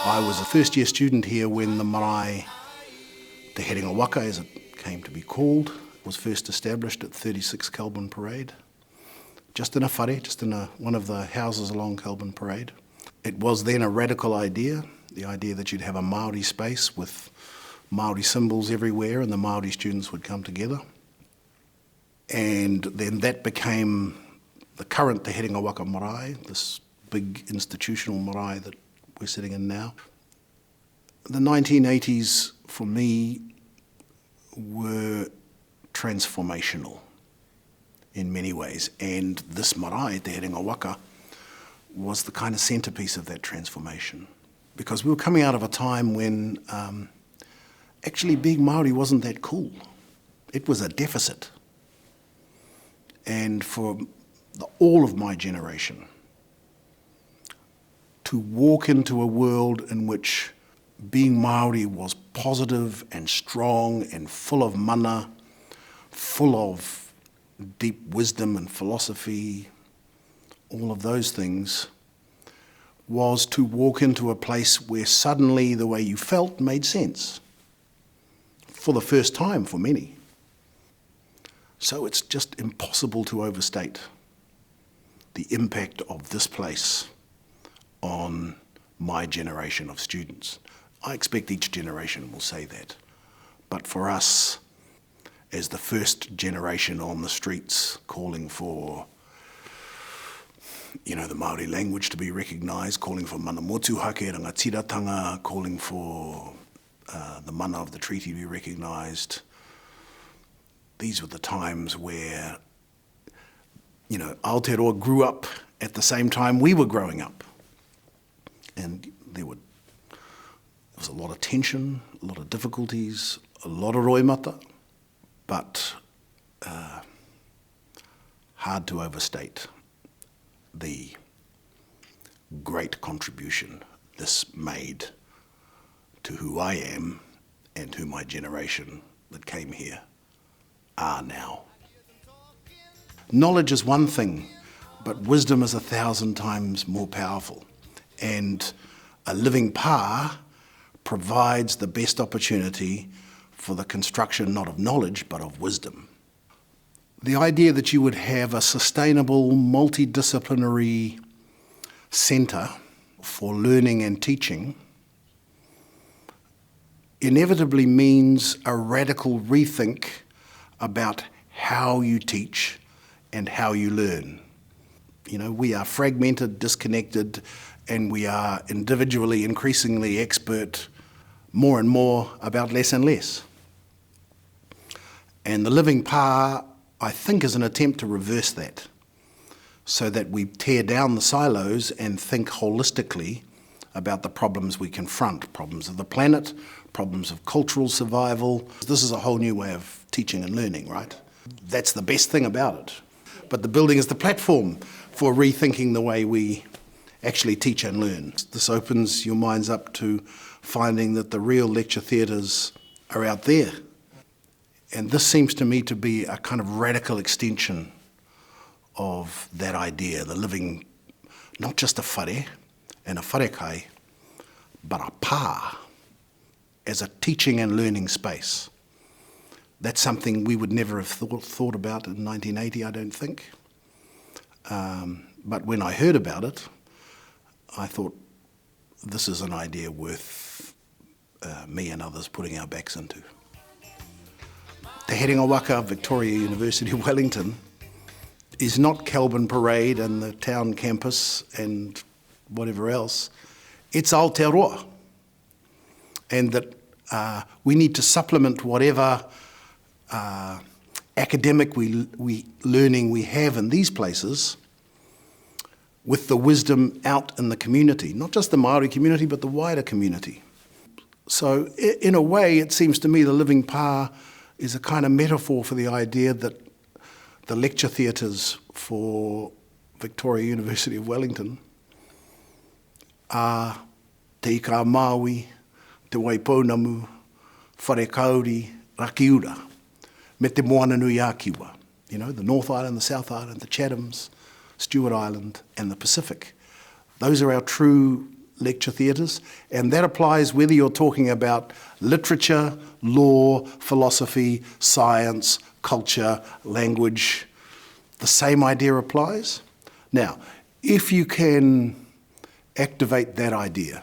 I was a first-year student here when the marae, the Herenga Waka as it came to be called, was first established at 36 Kelburn Parade, just in a whare, just in one of the houses along Kelburn Parade. It was then a radical idea, the idea that you'd have a Māori space with Māori symbols everywhere and the Māori students would come together. And then that became the current Te Herenga Waka marae, this big institutional marae that we're sitting in now. The 1980s, for me, were transformational in many ways, and this marae, Te Herenga Waka, was the kind of centrepiece of that transformation. Because we were coming out of a time when actually being Māori wasn't that cool. It was a deficit. And for all of my generation, to walk into a world in which being Māori was positive and strong and full of mana, full of deep wisdom and philosophy, all of those things, was to walk into a place where suddenly the way you felt made sense. For the first time for many. So it's just impossible to overstate the impact of this place on my generation of students. I expect each generation will say that. But for us, as the first generation on the streets calling for, the Māori language to be recognised, calling for mana motuhake, rangatiratanga, calling for the mana of the treaty to be recognised. These were the times where, Aotearoa grew up at the same time we were growing up. And there was a lot of tension, a lot of difficulties, a lot of roimata, but hard to overstate the great contribution this made to who I am and who my generation that came here are now. Knowledge is one thing, but wisdom is 1,000 times more powerful. And a living pa provides the best opportunity for the construction not of knowledge, but of wisdom. The idea that you would have a sustainable, multidisciplinary centre for learning and teaching inevitably means a radical rethink about how you teach and how you learn. We are fragmented, disconnected, and we are individually increasingly expert more and more about less and less. And the living pa, I think, is an attempt to reverse that so that we tear down the silos and think holistically about the problems we confront, problems of the planet, problems of cultural survival. This is a whole new way of teaching and learning, right? That's the best thing about it. But the building is the platform for rethinking the way we actually teach and learn. This opens your minds up to finding that the real lecture theatres are out there. And this seems to me to be a kind of radical extension of that idea, the living, not just a whare and a wharekai, but a pa as a teaching and learning space. That's something we would never have thought about in 1980, I don't think. But when I heard about it, I thought, this is an idea worth me and others putting our backs into. Te Herenga Waka, Victoria University of Wellington, is not Kelburn Parade and the town campus and whatever else. It's Aotearoa. And that we need to supplement whatever academic learning we have in these places with the wisdom out in the community, not just the Māori community, but the wider community. So in a way, it seems to me the living pa is a kind of metaphor for the idea that the lecture theatres for Victoria University of Wellington are te ika Māui, te Waipounamu, whare kauri, rakiura, me te moana nui a kiwa. The North Island, the South Island, the Chathams, Stewart Island and the Pacific. Those are our true lecture theatres, and that applies whether you're talking about literature, law, philosophy, science, culture, language. The same idea applies. Now, if you can activate that idea,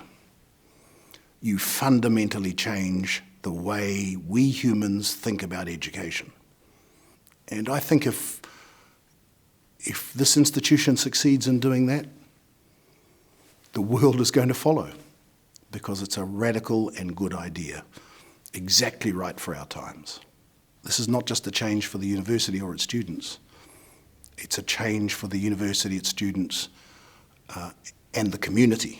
you fundamentally change the way we humans think about education. And I think if this institution succeeds in doing that, the world is going to follow, because it's a radical and good idea, exactly right for our times. This is not just a change for the university or its students. It's a change for the university, its students, and the community.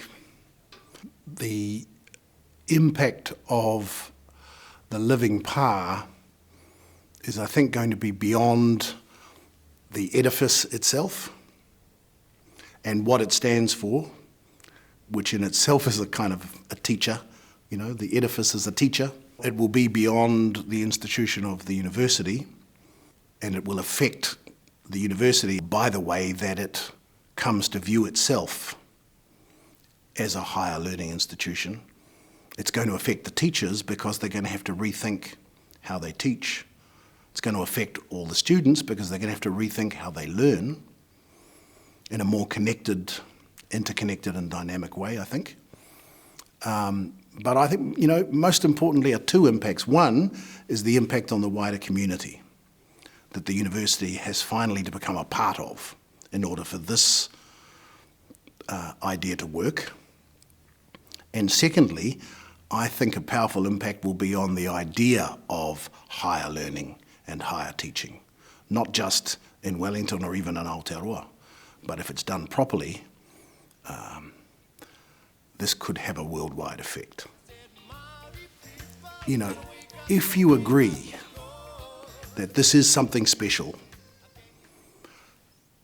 The impact of the living pa is, I think, going to be beyond the edifice itself and what it stands for, which in itself is a kind of a teacher. You know, the edifice is a teacher. It will be beyond the institution of the university, and it will affect the university by the way that it comes to view itself as a higher learning institution. It's going to affect the teachers because they're going to have to rethink how they teach. It's going to affect all the students because they're going to have to rethink how they learn in a more connected, interconnected and dynamic way, I think. But I think, most importantly are two impacts. One is the impact on the wider community that the university has finally to become a part of in order for this idea to work. And secondly, I think a powerful impact will be on the idea of higher learning and higher teaching, not just in Wellington or even in Aotearoa, but if it's done properly, this could have a worldwide effect. If you agree that this is something special,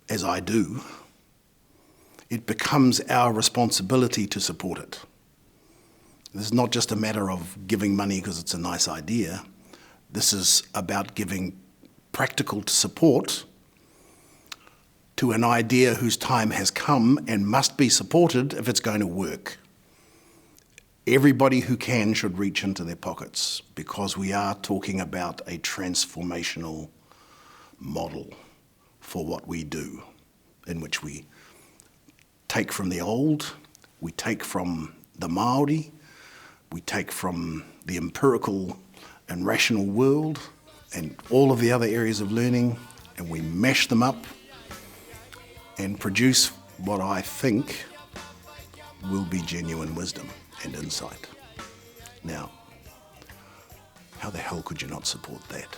as I do, it becomes our responsibility to support it. This is not just a matter of giving money because it's a nice idea. This is about giving practical support to an idea whose time has come and must be supported if it's going to work. Everybody who can should reach into their pockets, because we are talking about a transformational model for what we do, in which we take from the old, we take from the Māori, we take from the empirical and rational world and all of the other areas of learning, and we mash them up and produce what I think will be genuine wisdom and insight. Now, how the hell could you not support that?